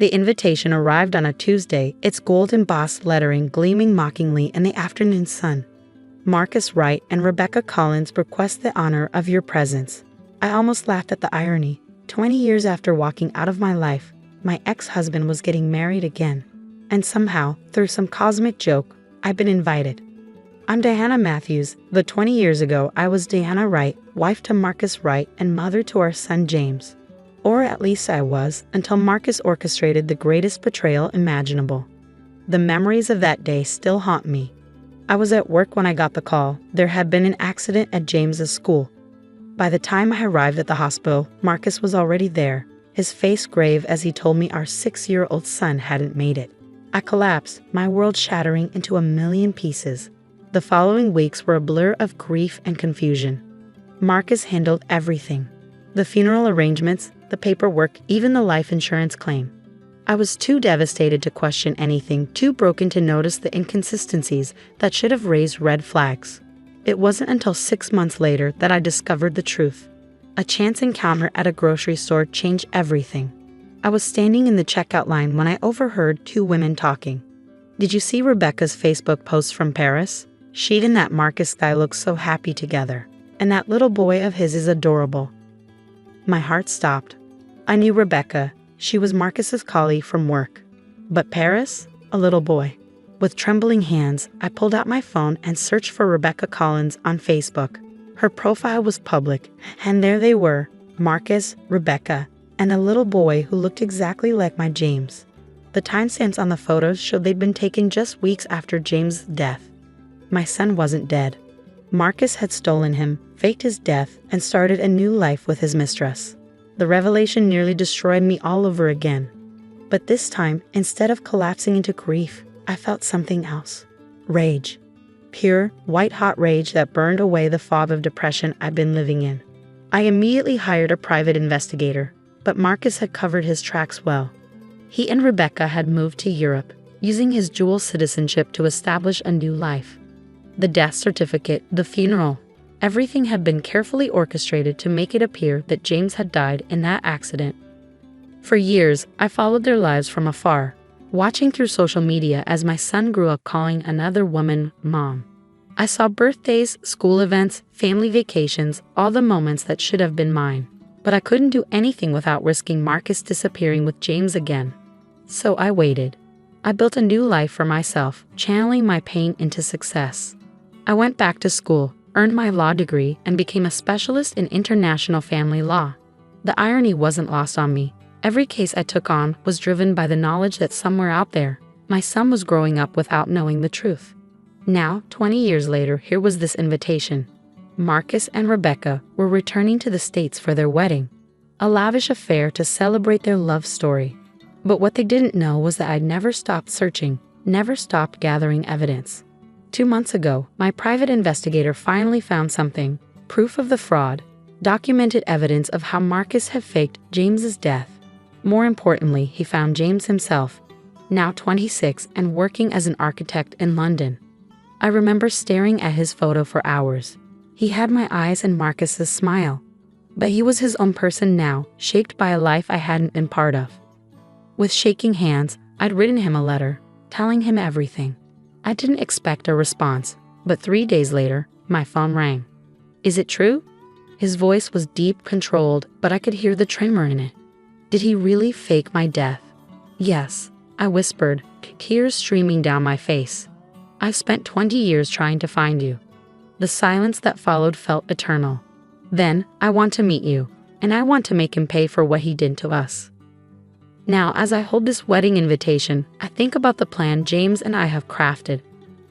The invitation arrived on a Tuesday, its gold embossed lettering gleaming mockingly in the afternoon sun. Marcus Wright and Rebecca Collins request the honor of your presence. I almost laughed at the irony. 20 years after walking out of my life, my ex-husband was getting married again. And somehow, through some cosmic joke, I've been invited. I'm Diana Matthews, but 20 years ago I was Diana Wright, wife to Marcus Wright and mother to our son James. Or at least I was, until Marcus orchestrated the greatest betrayal imaginable. The memories of that day still haunt me. I was at work when I got the call. There had been an accident at James's school. By the time I arrived at the hospital, Marcus was already there, his face grave as he told me our 6-year-old son hadn't made it. I collapsed, my world shattering into a million pieces. The following weeks were a blur of grief and confusion. Marcus handled everything. The funeral arrangements, the paperwork, even the life insurance claim. I was too devastated to question anything, too broken to notice the inconsistencies that should have raised red flags. It wasn't until 6 months later that I discovered the truth. A chance encounter at a grocery store changed everything. I was standing in the checkout line when I overheard 2 women talking. Did you see Rebecca's Facebook post from Paris? She and that Marcus guy look so happy together. And that little boy of his is adorable. My heart stopped. I knew Rebecca. She was Marcus's colleague from work. But Paris? A little boy. With trembling hands, I pulled out my phone and searched for Rebecca Collins on Facebook. Her profile was public, and there they were, Marcus, Rebecca, and a little boy who looked exactly like my James. The timestamps on the photos showed they'd been taken just weeks after James' death. My son wasn't dead. Marcus had stolen him, faked his death, and started a new life with his mistress. The revelation nearly destroyed me all over again. But this time, instead of collapsing into grief, I felt something else. Rage. Pure, white-hot rage that burned away the fog of depression I'd been living in. I immediately hired a private investigator, but Marcus had covered his tracks well. He and Rebecca had moved to Europe, using his dual citizenship to establish a new life. The death certificate, the funeral, everything had been carefully orchestrated to make it appear that James had died in that accident. For years, I followed their lives from afar, watching through social media as my son grew up calling another woman Mom. I saw birthdays, school events, family vacations, all the moments that should have been mine. But I couldn't do anything without risking Marcus disappearing with James again. So I waited. I built a new life for myself, channeling my pain into success. I went back to school, earned my law degree, and became a specialist in international family law. The irony wasn't lost on me. Every case I took on was driven by the knowledge that somewhere out there, my son was growing up without knowing the truth. Now, 20 years later, here was this invitation. Marcus and Rebecca were returning to the States for their wedding, a lavish affair to celebrate their love story. But what they didn't know was that I'd never stopped searching, never stopped gathering evidence. 2 months ago, my private investigator finally found something, proof of the fraud, documented evidence of how Marcus had faked James's death. More importantly, he found James himself, now 26 and working as an architect in London. I remember staring at his photo for hours. He had my eyes and Marcus's smile. But he was his own person now, shaped by a life I hadn't been part of. With shaking hands, I'd written him a letter, telling him everything. I didn't expect a response, but 3 days later, my phone rang. Is it true? His voice was deep, controlled, but I could hear the tremor in it. Did he really fake my death? Yes, I whispered, tears streaming down my face. I've spent 20 years trying to find you. The silence that followed felt eternal. Then, I want to meet you, and I want to make him pay for what he did to us. Now, as I hold this wedding invitation, I think about the plan James and I have crafted.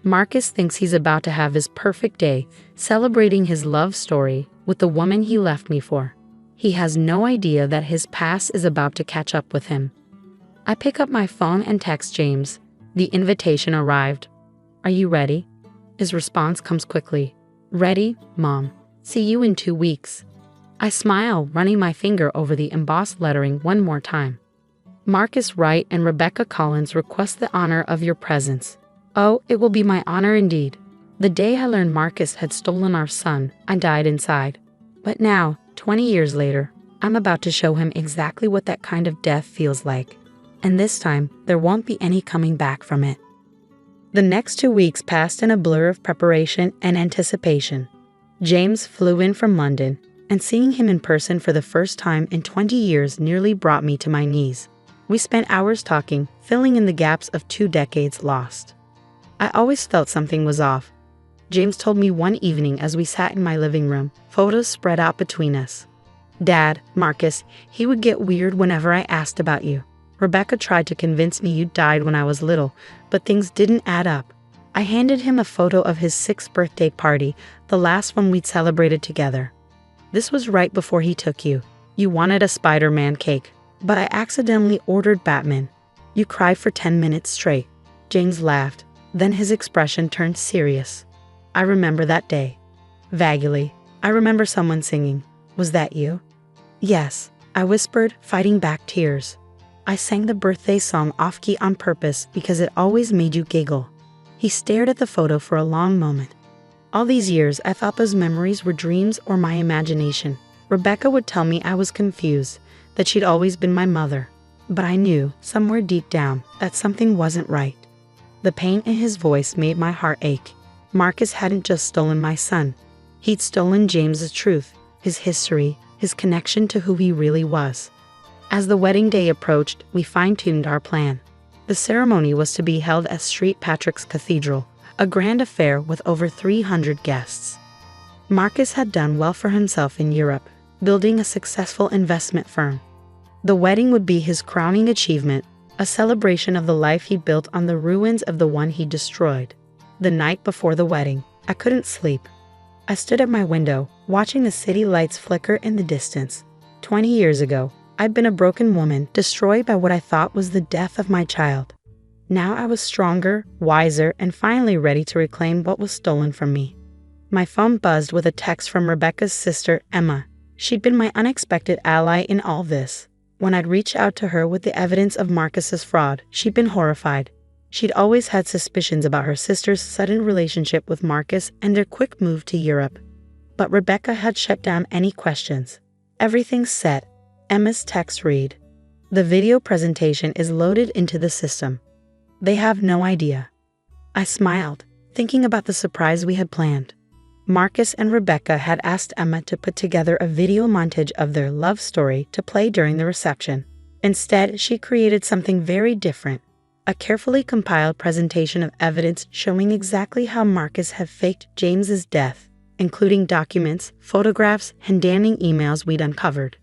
Marcus thinks he's about to have his perfect day, celebrating his love story with the woman he left me for. He has no idea that his past is about to catch up with him. I pick up my phone and text James. The invitation arrived. Are you ready? His response comes quickly. Ready, Mom. See you in 2 weeks. I smile, running my finger over the embossed lettering one more time. Marcus Wright and Rebecca Collins request the honor of your presence. Oh, it will be my honor indeed. The day I learned Marcus had stolen our son, I died inside. But now, 20 years later, I'm about to show him exactly what that kind of death feels like. And this time, there won't be any coming back from it. The next 2 weeks passed in a blur of preparation and anticipation. James flew in from London, and seeing him in person for the first time in 20 years nearly brought me to my knees. We spent hours talking, filling in the gaps of 2 decades lost. I always felt something was off. James told me one evening as we sat in my living room, photos spread out between us. "Dad, Marcus, he would get weird whenever I asked about you. Rebecca tried to convince me you died when I was little, but things didn't add up." I handed him a photo of his 6th birthday party, the last one we'd celebrated together. "This was right before he took you. You wanted a Spider-Man cake, but I accidentally ordered Batman. You cried for 10 minutes straight." James laughed, then his expression turned serious. "I remember that day. Vaguely, I remember someone singing. Was that you?" "Yes," I whispered, fighting back tears. "I sang the birthday song off-key on purpose because it always made you giggle." He stared at the photo for a long moment. All these years, I thought those memories were dreams or my imagination. Rebecca would tell me I was confused, that she'd always been my mother. But I knew, somewhere deep down, that something wasn't right. The pain in his voice made my heart ache. Marcus hadn't just stolen my son. He'd stolen James's truth, his history, his connection to who he really was. As the wedding day approached, we fine-tuned our plan. The ceremony was to be held at St. Patrick's Cathedral, a grand affair with over 300 guests. Marcus had done well for himself in Europe, building a successful investment firm. The wedding would be his crowning achievement, a celebration of the life he built on the ruins of the one he destroyed. The night before the wedding, I couldn't sleep. I stood at my window, watching the city lights flicker in the distance. 20 years ago, I'd been a broken woman, destroyed by what I thought was the death of my child. Now I was stronger, wiser, and finally ready to reclaim what was stolen from me. My phone buzzed with a text from Rebecca's sister, Emma. She'd been my unexpected ally in all this. When I'd reached out to her with the evidence of Marcus's fraud, she'd been horrified. She'd always had suspicions about her sister's sudden relationship with Marcus and their quick move to Europe. But Rebecca had shut down any questions. "Everything's set," Emma's text read. "The video presentation is loaded into the system. They have no idea." I smiled, thinking about the surprise we had planned. Marcus and Rebecca had asked Emma to put together a video montage of their love story to play during the reception. Instead, she created something very different, a carefully compiled presentation of evidence showing exactly how Marcus had faked James's death, including documents, photographs, and damning emails we'd uncovered.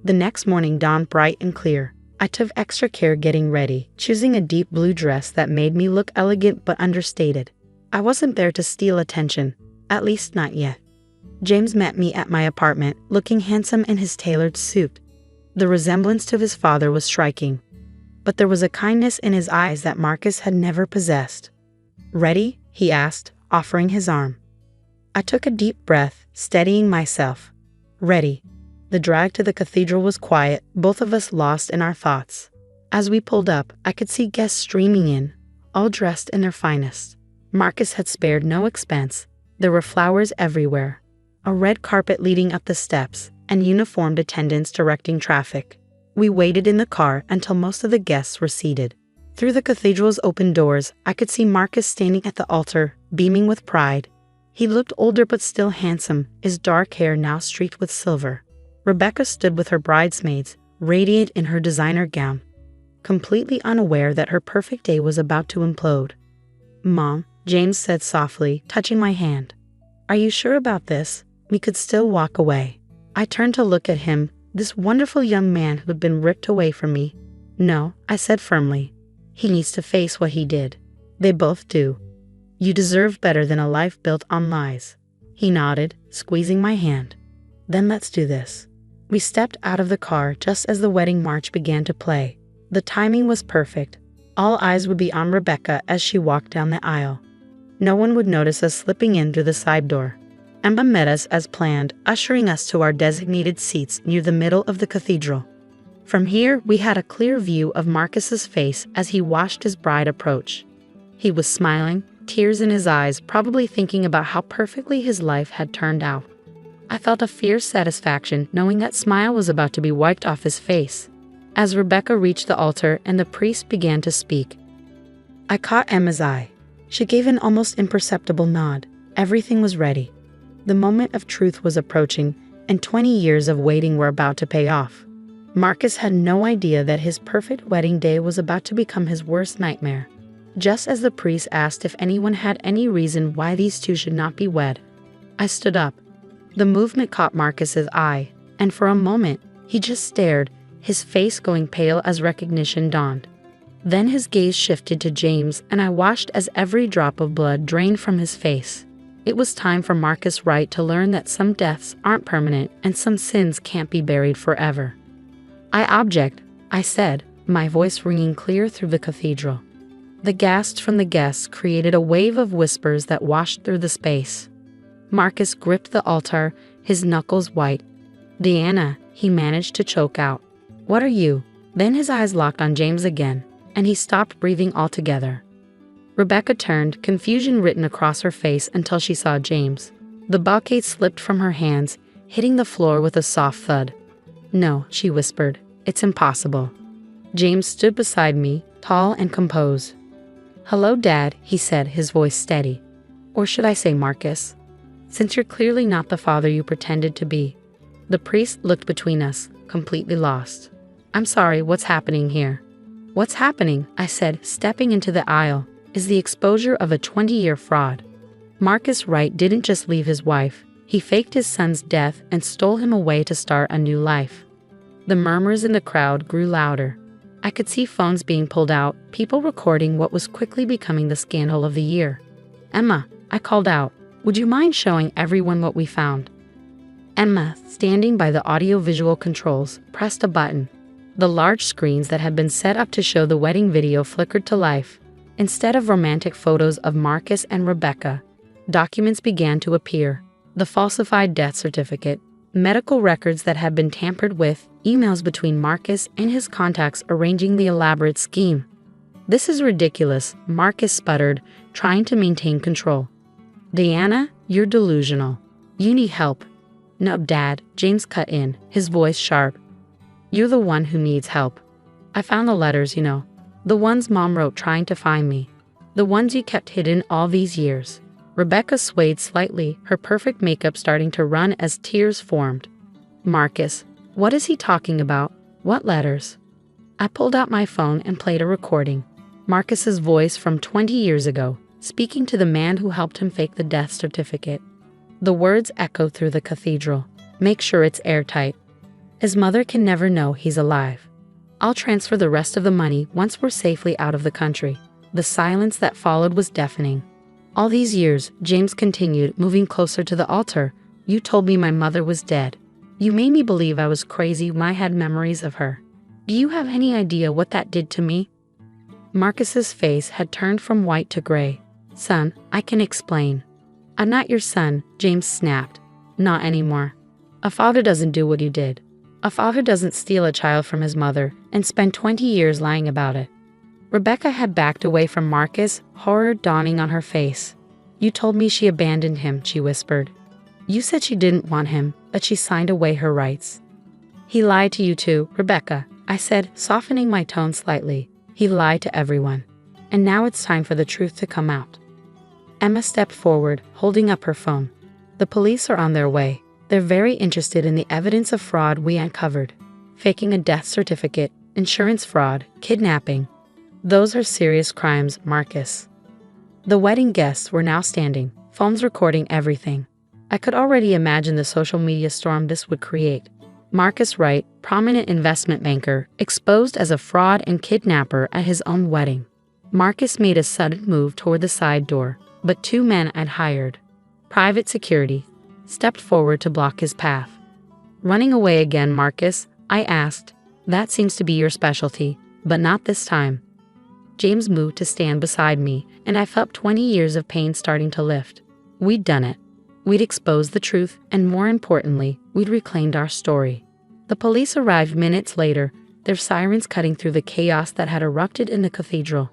The next morning dawned bright and clear. I took extra care getting ready, choosing a deep blue dress that made me look elegant but understated. I wasn't there to steal attention, at least not yet. James met me at my apartment, looking handsome in his tailored suit. The resemblance to his father was striking, but there was a kindness in his eyes that Marcus had never possessed. "Ready?" he asked, offering his arm. I took a deep breath, steadying myself. "Ready." The drive to the cathedral was quiet, both of us lost in our thoughts. As we pulled up, I could see guests streaming in, all dressed in their finest. Marcus had spared no expense. There were flowers everywhere, a red carpet leading up the steps, and uniformed attendants directing traffic. We waited in the car until most of the guests were seated. Through the cathedral's open doors, I could see Marcus standing at the altar, beaming with pride. He looked older but still handsome, his dark hair now streaked with silver. Rebecca stood with her bridesmaids, radiant in her designer gown, completely unaware that her perfect day was about to implode. "Mom," James said softly, touching my hand. "Are you sure about this? We could still walk away." I turned to look at him, this wonderful young man who had been ripped away from me. "No," I said firmly. "He needs to face what he did." "They both do. You deserve better than a life built on lies." He nodded, squeezing my hand. "Then let's do this." We stepped out of the car just as the wedding march began to play. The timing was perfect. All eyes would be on Rebecca as she walked down the aisle. No one would notice us slipping in through the side door. Emma met us as planned, ushering us to our designated seats near the middle of the cathedral. From here, we had a clear view of Marcus's face as he watched his bride approach. He was smiling, tears in his eyes, probably thinking about how perfectly his life had turned out. I felt a fierce satisfaction knowing that smile was about to be wiped off his face. as Rebecca reached the altar and the priest began to speak. I caught Emma's eye. She gave an almost imperceptible nod. Everything was ready. The moment of truth was approaching, and 20 years of waiting were about to pay off. Marcus had no idea that his perfect wedding day was about to become his worst nightmare. Just as the priest asked if anyone had any reason why these two should not be wed, I stood up. The movement caught Marcus's eye, and for a moment, he just stared, his face going pale as recognition dawned. Then his gaze shifted to James, and I watched as every drop of blood drained from his face. It was time for Marcus Wright to learn that some deaths aren't permanent and some sins can't be buried forever. I object, I said, my voice ringing clear through the cathedral. The gasps from the guests created a wave of whispers that washed through the space. Marcus gripped the altar, his knuckles white. Diana, he managed to choke out. What are you? Then his eyes locked on James again, and he stopped breathing altogether. Rebecca turned, confusion written across her face until she saw James. The bouquet slipped from her hands, hitting the floor with a soft thud. No, she whispered. It's impossible. James stood beside me, tall and composed. Hello, Dad, he said, his voice steady. Or should I say Marcus? Since you're clearly not the father you pretended to be. The priest looked between us, completely lost. I'm sorry, what's happening here? What's happening, I said, stepping into the aisle, is the exposure of a 20-year fraud. Marcus Wright didn't just leave his wife, he faked his son's death and stole him away to start a new life. The murmurs in the crowd grew louder. I could see phones being pulled out, people recording what was quickly becoming the scandal of the year. Emma, I called out, would you mind showing everyone what we found? Emma, standing by the audio-visual controls, pressed a button. The large screens that had been set up to show the wedding video flickered to life. Instead of romantic photos of Marcus and Rebecca, documents began to appear. The falsified death certificate, medical records that had been tampered with, emails between Marcus and his contacts arranging the elaborate scheme. This is ridiculous, Marcus sputtered, trying to maintain control. Diana, you're delusional. You need help. No, Dad, James cut in, his voice sharp. You're the one who needs help. I found the letters, you know. The ones Mom wrote trying to find me. The ones you kept hidden all these years. Rebecca swayed slightly, her perfect makeup starting to run as tears formed. Marcus, what is he talking about? What letters? I pulled out my phone and played a recording. Marcus's voice from 20 years ago, speaking to the man who helped him fake the death certificate. The words echoed through the cathedral. Make sure it's airtight. His mother can never know he's alive. I'll transfer the rest of the money once we're safely out of the country. The silence that followed was deafening. All these years, James continued, moving closer to the altar. You told me my mother was dead. You made me believe I was crazy when I had memories of her. Do you have any idea what that did to me? Marcus's face had turned from white to gray. Son, I can explain. I'm not your son, James snapped. Not anymore. A father doesn't do what you did. A father doesn't steal a child from his mother and spend 20 years lying about it. Rebecca had backed away from Marcus, horror dawning on her face. You told me she abandoned him, she whispered. You said she didn't want him, but she signed away her rights. He lied to you too, Rebecca, I said, softening my tone slightly. He lied to everyone. And now it's time for the truth to come out. Emma stepped forward, holding up her phone. The police are on their way. They're very interested in the evidence of fraud we uncovered. Faking a death certificate, insurance fraud, kidnapping. Those are serious crimes, Marcus. The wedding guests were now standing, phones recording everything. I could already imagine the social media storm this would create. Marcus Wright, prominent investment banker, exposed as a fraud and kidnapper at his own wedding. Marcus made a sudden move toward the side door, but two men I'd hired, private security, stepped forward to block his path. Running away again, Marcus? I asked. That seems to be your specialty, but not this time. James moved to stand beside me, and I felt 20 years of pain starting to lift. We'd done it. We'd exposed the truth, and more importantly, we'd reclaimed our story. The police arrived minutes later, their sirens cutting through the chaos that had erupted in the cathedral.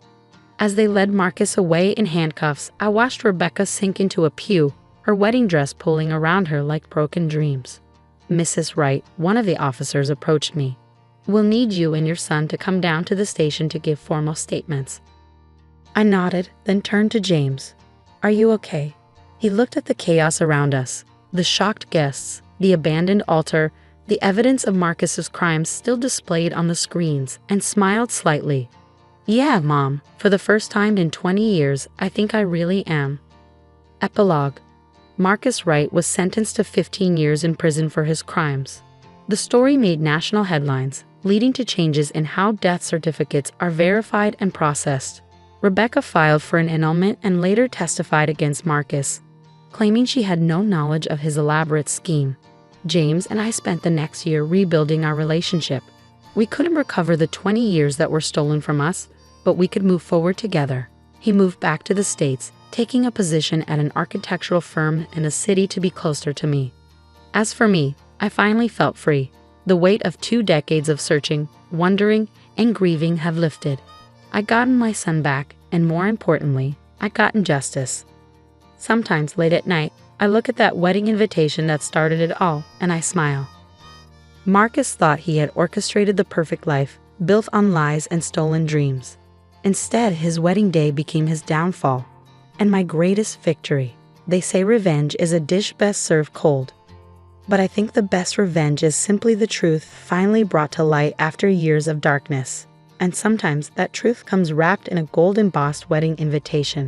As they led Marcus away in handcuffs, I watched Rebecca sink into a pew, her wedding dress pulling around her like broken dreams. Mrs. Wright, one of the officers, approached me. We'll need you and your son to come down to the station to give formal statements." I nodded, then turned to James. "Are you okay?" He looked at the chaos around us, the shocked guests, the abandoned altar, the evidence of Marcus's crimes still displayed on the screens, and smiled slightly. "Yeah, Mom, for the first time in 20 years, I think I really am." Epilogue. Marcus Wright was sentenced to 15 years in prison for his crimes. The story made national headlines, leading to changes in how death certificates are verified and processed. Rebecca filed for an annulment and later testified against Marcus, claiming she had no knowledge of his elaborate scheme. James and I spent the next year rebuilding our relationship. We couldn't recover the 20 years that were stolen from us, but we could move forward together. He moved back to the States, taking a position at an architectural firm in a city to be closer to me. As for me, I finally felt free. The weight of 2 decades of searching, wondering, and grieving have lifted. I gotten my son back, and more importantly, I gotten justice. Sometimes late at night, I look at that wedding invitation that started it all, and I smile. Marcus thought he had orchestrated the perfect life, built on lies and stolen dreams. Instead, his wedding day became his downfall, and my greatest victory. They say revenge is a dish best served cold. But I think the best revenge is simply the truth finally brought to light after years of darkness. And sometimes that truth comes wrapped in a gold embossed wedding invitation.